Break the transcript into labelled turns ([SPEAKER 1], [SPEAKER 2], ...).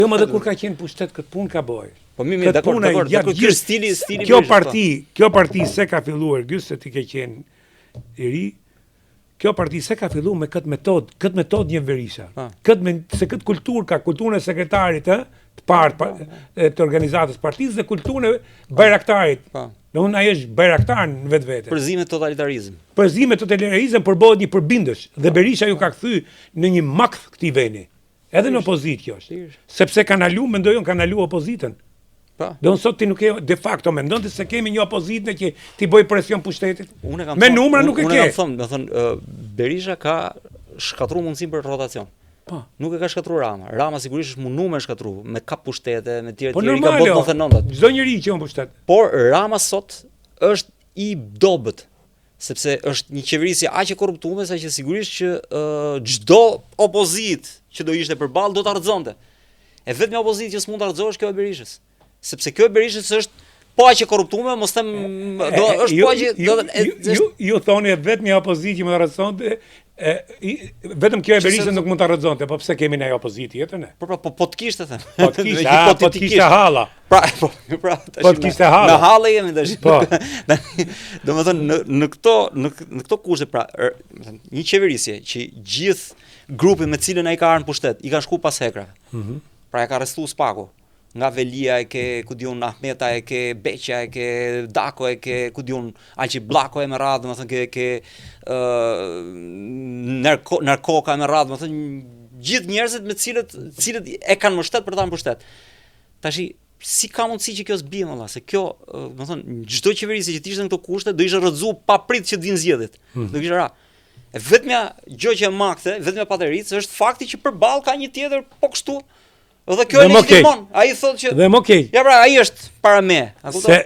[SPEAKER 1] Jo më dhe kur ka qenë pushtet këtë punë ka boj.
[SPEAKER 2] Po mirë, dakor, ky stili
[SPEAKER 1] kjo parti se ka filluar gjysë se ti ke qenë i ri. Kjo parti se ka filluar me këtë metodë një Berisha. Se këtë kulturë ka kulturën e sekretarit të partë të organizatës partisë dhe kulturën e bajraktarit. Unë ai është bajraktar në vetvete.
[SPEAKER 2] Përzime totalitarizëm.
[SPEAKER 1] Përzime totalitarizëm përbohet një përbindësh dhe Berisha ju ka kthy në një makth këtij veni. Edhe në opozitë kjo është. Sepse mendoj unë kanë kalu opozitën. Do sot ti nuk e de facto mendon se kemi një opozitë që ti bëj presion pushtetit. Me numra nuk e ke.
[SPEAKER 2] Unë kam thënë, do thonë Berisha ka shkatruar mundësinë për rotacion. Po. Nuk e ka shkatruar Rama. Rama sigurisht është munduar me shkatruar, me kap pushtete, me tjerë ka botë 99.
[SPEAKER 1] Çdo njeri që on pushtet.
[SPEAKER 2] Por Rama sot është i dobët, sepse është një qeverisje aq e korruptuar sa që sigurisht që çdo opozitë që do ishte përballë do ta rrezonte. E vetmja opozitë që s'mund ta rrezosh kjo e Berishës. Sepse kjo e Berishës është po aq e korruptuar, mos them është po aq
[SPEAKER 1] ju thoni vetëm opozitë që më rrezonte, vetëm kjo e Berishës nuk mund ta rrezonte, po pse kemi ne opozitë tjetër ne?
[SPEAKER 2] Po të kishte them.
[SPEAKER 1] Po të kishte halla.
[SPEAKER 2] Po
[SPEAKER 1] të kishte halla.
[SPEAKER 2] Me hallë jemi tash. Po. Domethënë në këto kushte pra, një qeverisje që gjithë grupi me cilën ai ka ardhur në pushtet, i ka shku pas hekrave. Pra e ka arrestuar Spaku. Nga Velia e ke, ku diun Ahmeta e ke, Beqa e ke, Dako e ke, ku diun Alçi Bllako e me radhë, domethënë ke Narkoka me radhë, domethënë gjithë njerëzit me cilët e kanë mbështet për ta në pushtet. Tashi si ka mundësi që kjo s'bie valla, se kjo, domethënë çdo qeverisje që të ishte në këto kushte do ishte rrëzuar pa prit që të vinë zgjedhjet. Do kishte ra. E vetmja gjë që e makte, vetmja pateric është fakti që përballë ka një tjetër po kështu. Dhe kjo e legitimon. Ai thotë që
[SPEAKER 1] Dhe më okay.
[SPEAKER 2] Ja pra, ai është para me. A kupton?